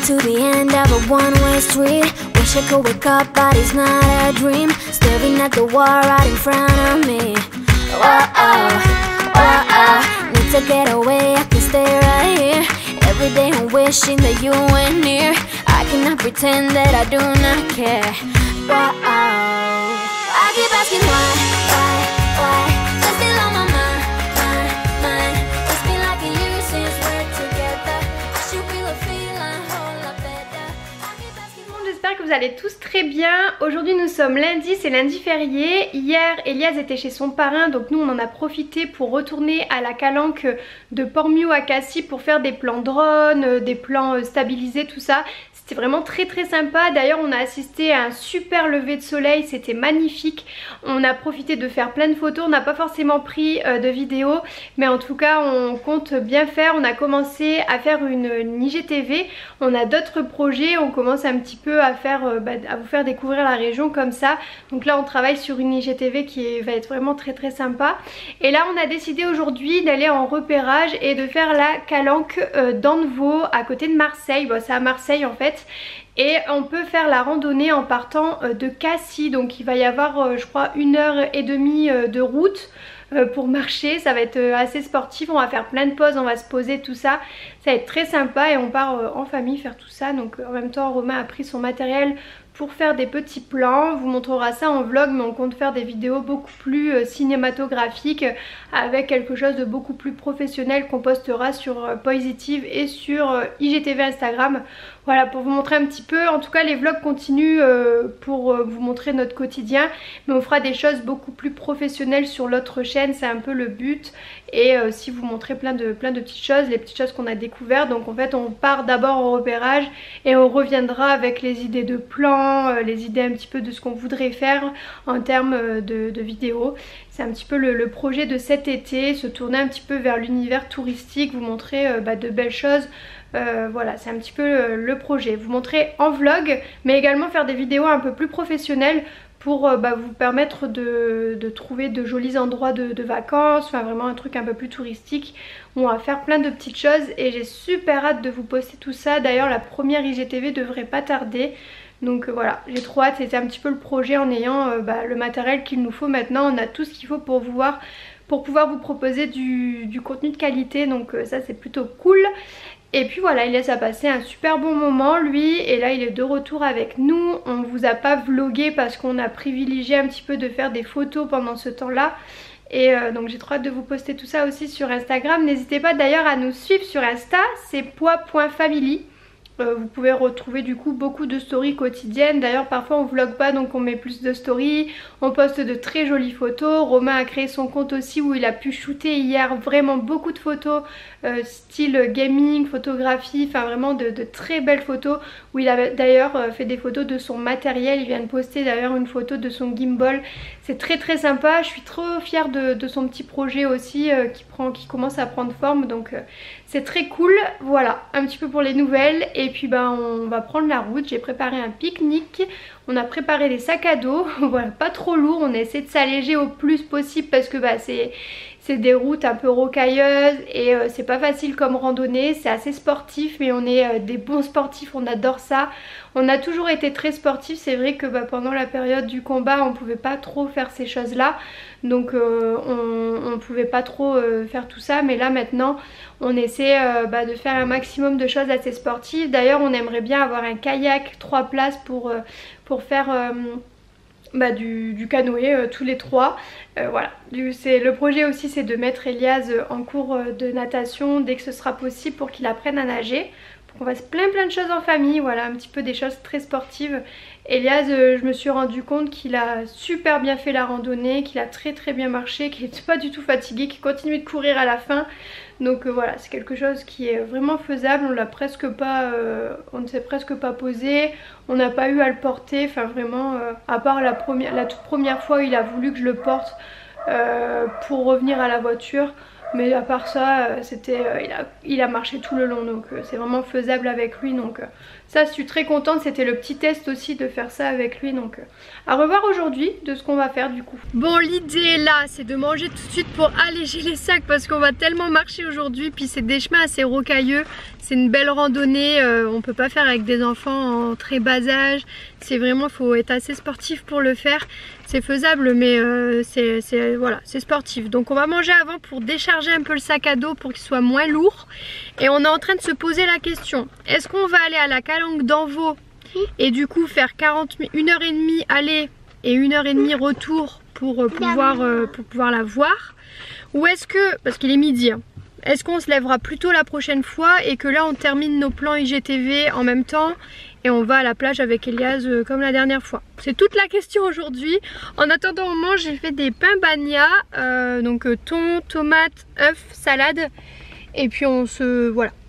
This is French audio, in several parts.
to the end of a one-way street. Wish I could wake up, but it's not a dream. Staring at the wall right in front of me. Need to get away, I can stay right here. Every day I'm wishing that you were near. I cannot pretend that I do not care. I keep asking why? You're still on my mind. It's been like a year since we're together. I should feel a feeling whole lot better. I keep asking why. J'espère que vous allez tous très bien. Aujourd'hui nous sommes lundi, c'est lundi férié. Hier Elias était chez son parrain, donc nous on en a profité pour retourner à la calanque de Port-Miou à Cassis pour faire des plans drone, des plans stabilisés, tout ça. C'était vraiment très sympa. D'ailleurs on a assisté à un super lever de soleil, c'était magnifique. On a profité de faire plein de photos, on n'a pas forcément pris de vidéos, mais en tout cas on compte bien faire. On a commencé à faire une IGTV, on a d'autres projets, on commence un petit peu à faire, à vous faire découvrir la région comme ça. Donc là on travaille sur une IGTV qui va être vraiment très sympa. Et là on a décidé aujourd'hui d'aller en repérage et de faire la calanque d'Andevaux à côté de Marseille. Bon, c'est à Marseille en fait. Et on peut faire la randonnée en partant de Cassis. Donc il va y avoir je crois 1h30 de route pour marcher. Ça va être assez sportif, on va faire plein de pauses, on va se poser, tout ça. Ça va être très sympa et on part en famille faire tout ça. Donc en même temps Romain a pris son matériel pour faire des petits plans. On vous montrera ça en vlog, mais on compte faire des vidéos beaucoup plus cinématographiques avec quelque chose de beaucoup plus professionnel qu'on postera sur Positive et sur IGTV Instagram. Voilà, pour vous montrer un petit peu. En tout cas les vlogs continuent pour vous montrer notre quotidien, mais on fera des choses beaucoup plus professionnelles sur l'autre chaîne, c'est un peu le but. Et aussi vous montrer plein de petites choses, les petites choses qu'on a découvertes. Donc en fait on part d'abord au repérage et on reviendra avec les idées de plans, les idées un petit peu de ce qu'on voudrait faire en termes de vidéos. C'est un petit peu le projet de cet été, se tourner un petit peu vers l'univers touristique, vous montrer de belles choses. Voilà, c'est un petit peu le projet, vous montrer en vlog, mais également faire des vidéos un peu plus professionnelles pour vous permettre de trouver de jolis endroits de vacances, enfin vraiment un truc un peu plus touristique où on va faire plein de petites choses. Et j'ai super hâte de vous poster tout ça. D'ailleurs la première IGTV devrait pas tarder. Donc voilà, j'ai trop hâte, c'était un petit peu le projet en ayant le matériel qu'il nous faut maintenant. On a tout ce qu'il faut pour pouvoir vous proposer du contenu de qualité, donc ça c'est plutôt cool. Et puis voilà, Elias a passé un super bon moment lui, et là il est de retour avec nous. On vous a pas vlogué parce qu'on a privilégié un petit peu de faire des photos pendant ce temps là. Et donc j'ai trop hâte de vous poster tout ça aussi sur Instagram. N'hésitez pas d'ailleurs à nous suivre sur Insta, c'est poids.family. Vous pouvez retrouver du coup beaucoup de stories quotidiennes. D'ailleurs parfois on vlog pas, donc on met plus de stories. On poste de très jolies photos. Romain a créé son compte aussi où il a pu shooter hier vraiment beaucoup de photos style gaming, photographie, enfin vraiment de très belles photos. Où il a d'ailleurs fait des photos de son matériel. Il vient de poster d'ailleurs une photo de son gimbal. C'est très sympa. Je suis trop fière de son petit projet aussi qui commence à prendre forme. Donc c'est très cool. Voilà, un petit peu pour les nouvelles. Et puis on va prendre la route. J'ai préparé un pique-nique. On a préparé des sacs à dos. Voilà, pas trop lourd. On essaie de s'alléger au plus possible parce que c'est des routes un peu rocailleuses et c'est pas facile comme randonnée. C'est assez sportif, mais on est des bons sportifs, on adore ça. On a toujours été très sportifs. C'est vrai que pendant la période du combat on pouvait pas trop faire ces choses là, donc on pouvait pas trop faire tout ça, mais là maintenant on essaie de faire un maximum de choses assez sportives. D'ailleurs on aimerait bien avoir un kayak 3 places pour faire du canoë tous les trois. Voilà, le projet aussi c'est de mettre Elias en cours de natation dès que ce sera possible pour qu'il apprenne à nager. On fasse plein de choses en famille, voilà, un petit peu des choses très sportives. Elias, je me suis rendu compte qu'il a super bien fait la randonnée, qu'il a très bien marché, qu'il n'était pas du tout fatigué, qu'il continuait de courir à la fin. Donc voilà, c'est quelque chose qui est vraiment faisable. On ne s'est presque pas posé, on n'a pas eu à le porter, enfin vraiment, à part la toute première fois où il a voulu que je le porte pour revenir à la voiture. Mais à part ça, il a marché tout le long, donc c'est vraiment faisable avec lui, donc Ça, je suis très contente, c'était le petit test aussi de faire ça avec lui. Donc à revoir aujourd'hui de ce qu'on va faire du coup. Bon, l'idée là, c'est de manger tout de suite pour alléger les sacs parce qu'on va tellement marcher aujourd'hui. Puis c'est des chemins assez rocailleux, c'est une belle randonnée, on peut pas faire avec des enfants en très bas âge. C'est vraiment, faut être assez sportif pour le faire. C'est faisable mais voilà, c'est sportif. Donc on va manger avant pour décharger un peu le sac à dos pour qu'il soit moins lourd. Et on est en train de se poser la question, est-ce qu'on va aller à la calanque d'Envaux et du coup faire 1h30 aller et 1h30 retour pour pouvoir la voir, ou est-ce que, parce qu'il est midi, hein, est-ce qu'on se lèvera plus tôt la prochaine fois et que là on termine nos plans IGTV en même temps et on va à la plage avec Elias comme la dernière fois? C'est toute la question aujourd'hui. En attendant on mange, j'ai fait des pains bagna, donc thon, tomate, œufs, salade. Et puis on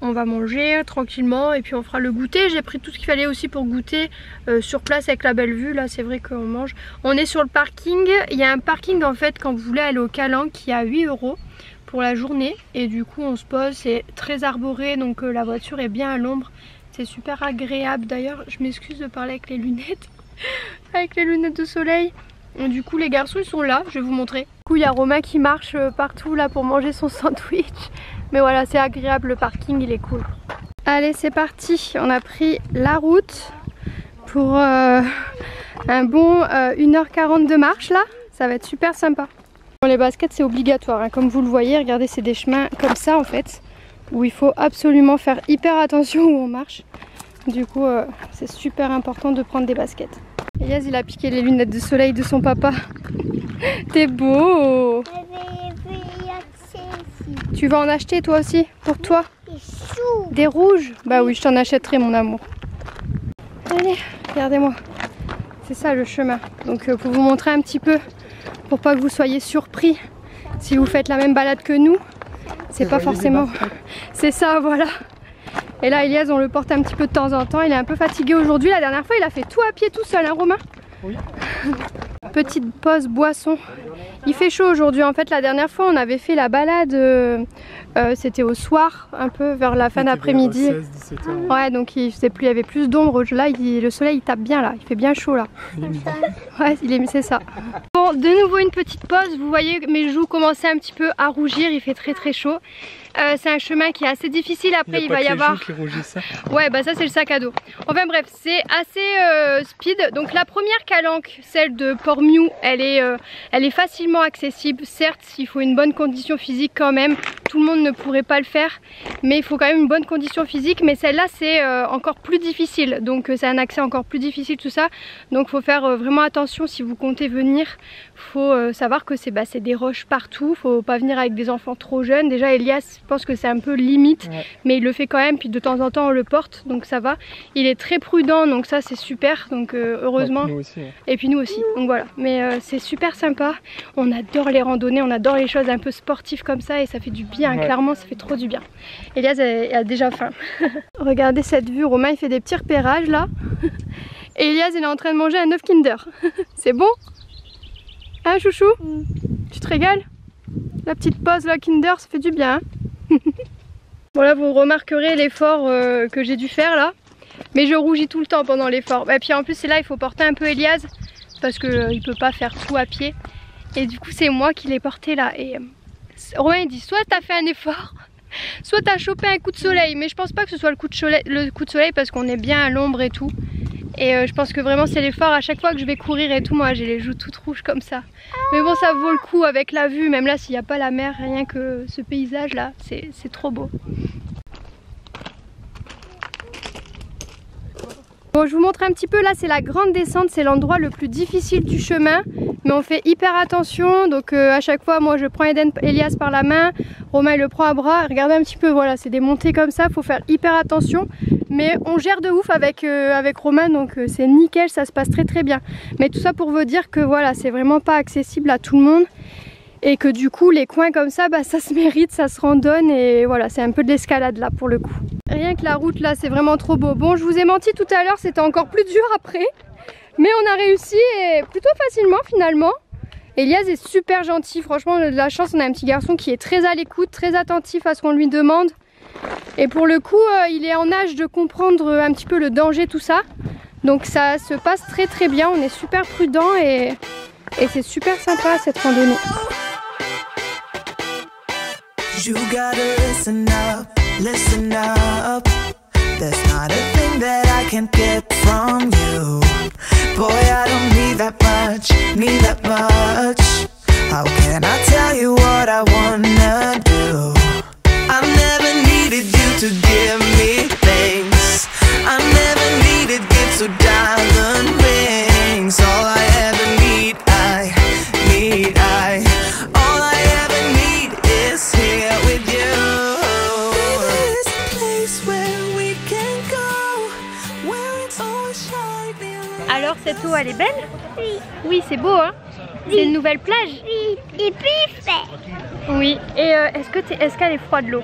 va manger tranquillement et puis on fera le goûter. J'ai pris tout ce qu'il fallait aussi pour goûter sur place avec la belle vue. Là c'est vrai qu'on mange. On est sur le parking. Il y a un parking en fait quand vous voulez aller au Calanque qui a 8 € pour la journée. Et du coup on se pose, c'est très arboré donc la voiture est bien à l'ombre. C'est super agréable. D'ailleurs je m'excuse de parler avec les lunettes. Avec les lunettes de soleil. Et du coup les garçons ils sont là, je vais vous montrer. Du coup il y a Romain qui marche partout là pour manger son sandwich. Mais voilà, c'est agréable, le parking il est cool. Allez c'est parti, on a pris la route pour un bon 1h40 de marche là. Ça va être super sympa. Bon, les baskets c'est obligatoire, hein. Comme vous le voyez, regardez, c'est des chemins comme ça en fait, où il faut absolument faire hyper attention où on marche. Du coup c'est super important de prendre des baskets. Elias il a piqué les lunettes de soleil de son papa. T'es beau. Tu vas en acheter toi aussi pour toi? Des rouges? Bah oui, je t'en achèterai mon amour. Allez, regardez-moi. C'est ça le chemin. Donc pour vous montrer un petit peu, pour pas que vous soyez surpris si vous faites la même balade que nous. C'est pas forcément... C'est ça, voilà. Et là Elias on le porte un petit peu de temps en temps. Il est un peu fatigué aujourd'hui. La dernière fois il a fait tout à pied tout seul, hein Romain? Oui. Petite pause boisson. Il fait chaud aujourd'hui. En fait la dernière fois on avait fait la balade, c'était au soir, un peu vers la fin d'après-midi. Ouais, donc il faisait plus, il y avait plus d'ombre. Là le soleil il tape bien là, il fait bien chaud là. Ouais, c'est ça. Bon, de nouveau une petite pause. Vous voyez mes joues commençaient un petit peu à rougir, il fait très chaud. C'est un chemin qui est assez difficile, après il va y avoir... Ouais bah ça c'est le sac à dos. Enfin bref, c'est assez speed. Donc la première calanque, celle de Port-Miou, elle est facilement accessible. Certes il faut une bonne condition physique quand même, tout le monde ne pourrait pas le faire, mais il faut quand même une bonne condition physique. Mais celle-là c'est encore plus difficile, donc c'est un accès encore plus difficile tout ça. Donc faut faire vraiment attention si vous comptez venir. Faut savoir que c'est des roches partout, faut pas venir avec des enfants trop jeunes. Déjà Elias, je pense que c'est un peu limite, ouais. Mais il le fait quand même, puis de temps en temps on le porte, donc ça va. Il est très prudent, donc ça c'est super, donc heureusement. Nous aussi, ouais. Et puis nous aussi, donc voilà. Mais c'est super sympa, on adore les randonnées, on adore les choses un peu sportives comme ça et ça fait du bien, ouais. Clairement ça fait trop du bien. Elias a déjà faim. Regardez cette vue, Romain il fait des petits repérages là. Et Elias il est en train de manger un œuf Kinder. C'est bon? Hein chouchou? Tu te régales? La petite pause là Kinder, ça fait du bien, hein. Bon là vous remarquerez l'effort que j'ai dû faire là. Mais je rougis tout le temps pendant l'effort. Et puis en plus c'est là il faut porter un peu Elias, parce qu'il peut pas faire tout à pied. Et du coup c'est moi qui l'ai porté là. Et Romain il dit soit t'as fait un effort, soit t'as chopé un coup de soleil. Mais je pense pas que ce soit le coup de soleil parce qu'on est bien à l'ombre et tout. Et je pense que vraiment c'est l'effort. À chaque fois que je vais courir et tout, moi j'ai les joues toutes rouges comme ça. Mais bon ça vaut le coup avec la vue, même là s'il n'y a pas la mer, rien que ce paysage là, c'est trop beau. Bon, je vous montre un petit peu, là c'est la grande descente, c'est l'endroit le plus difficile du chemin. Mais on fait hyper attention, donc à chaque fois moi je prends Elias par la main, Romain il le prend à bras. Regardez un petit peu, voilà c'est des montées comme ça, faut faire hyper attention. Mais on gère de ouf avec Romain, donc c'est nickel, ça se passe très bien. Mais tout ça pour vous dire que voilà, c'est vraiment pas accessible à tout le monde. Et que du coup les coins comme ça, ça se mérite, ça se randonne et voilà, c'est un peu de l'escalade là pour le coup. Rien que la route là, c'est vraiment trop beau. Bon, je vous ai menti tout à l'heure, c'était encore plus dur après. Mais on a réussi et plutôt facilement finalement. Elias est super gentil, franchement on a de la chance, on a un petit garçon qui est très à l'écoute, très attentif à ce qu'on lui demande. Et pour le coup, il est en âge de comprendre un petit peu le danger, tout ça. Donc ça se passe très très bien, on est super prudent et c'est super sympa cette randonnée. You gotta listen up, listen up. There's not a thing that I can't get from you. Boy, I don't need that much, need that much. How can I tell you what I wanna do? I never needed you to give me things. I never needed gifts or diamond rings. All I ever need, all I ever need is here with you. There's a place where we can go, where it's always shining. Alors cette eau elle est belle? Oui. Oui, c'est beau hein? Oui. C'est une nouvelle plage? Oui, et puis il fait. Oui, et est-ce qu'elle est froide l'eau?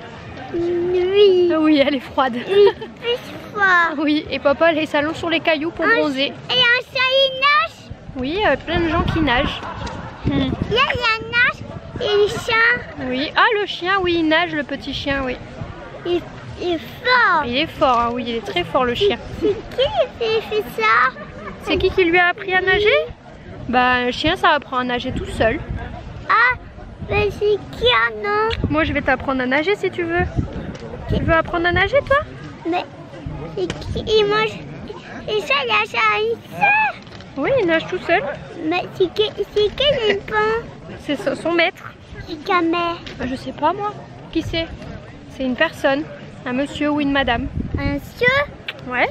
Oui. Oui, elle est froide. Oui, plus fort. Oui, et papa il s'allonge sur les cailloux pour bronzer. Et un chat il nage. Oui, plein de gens qui nagent. Il y a nage et le chien. Oui, ah le chien, oui, il nage, le petit chien, oui. Il est fort. Il est fort, hein, oui, il est très fort le chien. C'est qui qui fait ça? C'est qui lui a appris à nager? Bah, le chien, ça apprend à nager tout seul. Ah, mais c'est qui non? Moi, je vais t'apprendre à nager si tu veux. Tu veux apprendre à nager, toi? Mais c'est qui? Il mange. Et ça, il a ça une sœur. Oui, il nage tout seul. Mais c'est qui le pont? C'est son maître. C'est Camère. Bah, je sais pas, moi. Qui c'est? C'est une personne. Un monsieur ou une madame. Un sûr? Ouais.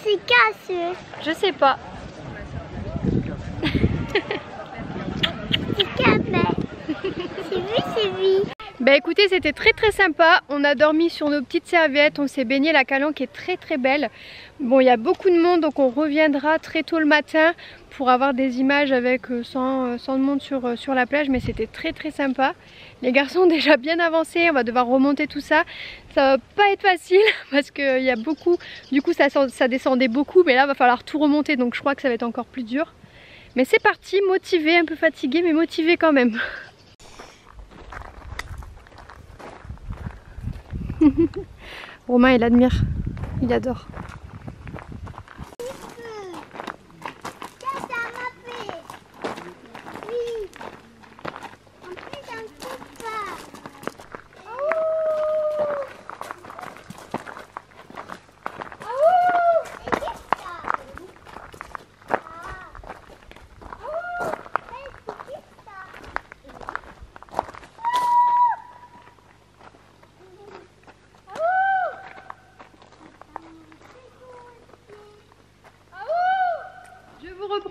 C'est casseux. Je sais pas. C'est Camère. C'est lui. Bah écoutez, c'était très très sympa. On a dormi sur nos petites serviettes, on s'est baigné, la calanque est très très belle. Bon, il y a beaucoup de monde, donc on reviendra très tôt le matin pour avoir des images avec sans de monde sur la plage, mais c'était très très sympa. Les garçons ont déjà bien avancé, on va devoir remonter tout ça. Ça va pas être facile parce qu'il y a beaucoup, du coup ça descendait beaucoup, mais là il va falloir tout remonter, donc je crois que ça va être encore plus dur. Mais c'est parti, motivé, un peu fatigué, mais motivé quand même. Romain il admire, il adore.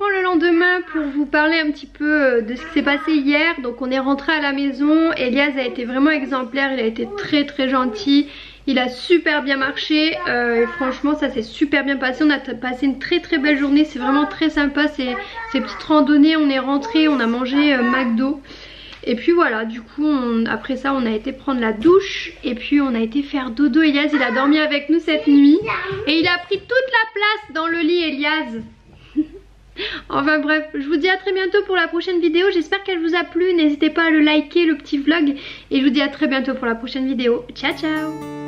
Le lendemain pour vous parler un petit peu de ce qui s'est passé hier. Donc on est rentré à la maison, Elias a été vraiment exemplaire, il a été très très gentil, il a super bien marché et franchement ça s'est super bien passé. On a passé une très très belle journée, c'est vraiment très sympa ces petites randonnées. On est rentré, on a mangé McDo et puis voilà, du coup après ça on a été prendre la douche et puis on a été faire dodo. Elias il a dormi avec nous cette nuit et il a pris toute la place dans le lit. Elias enfin bref, je vous dis à très bientôt pour la prochaine vidéo. J'espère qu'elle vous a plu. N'hésitez pas à le liker, le petit vlog. Et je vous dis à très bientôt pour la prochaine vidéo. Ciao ciao.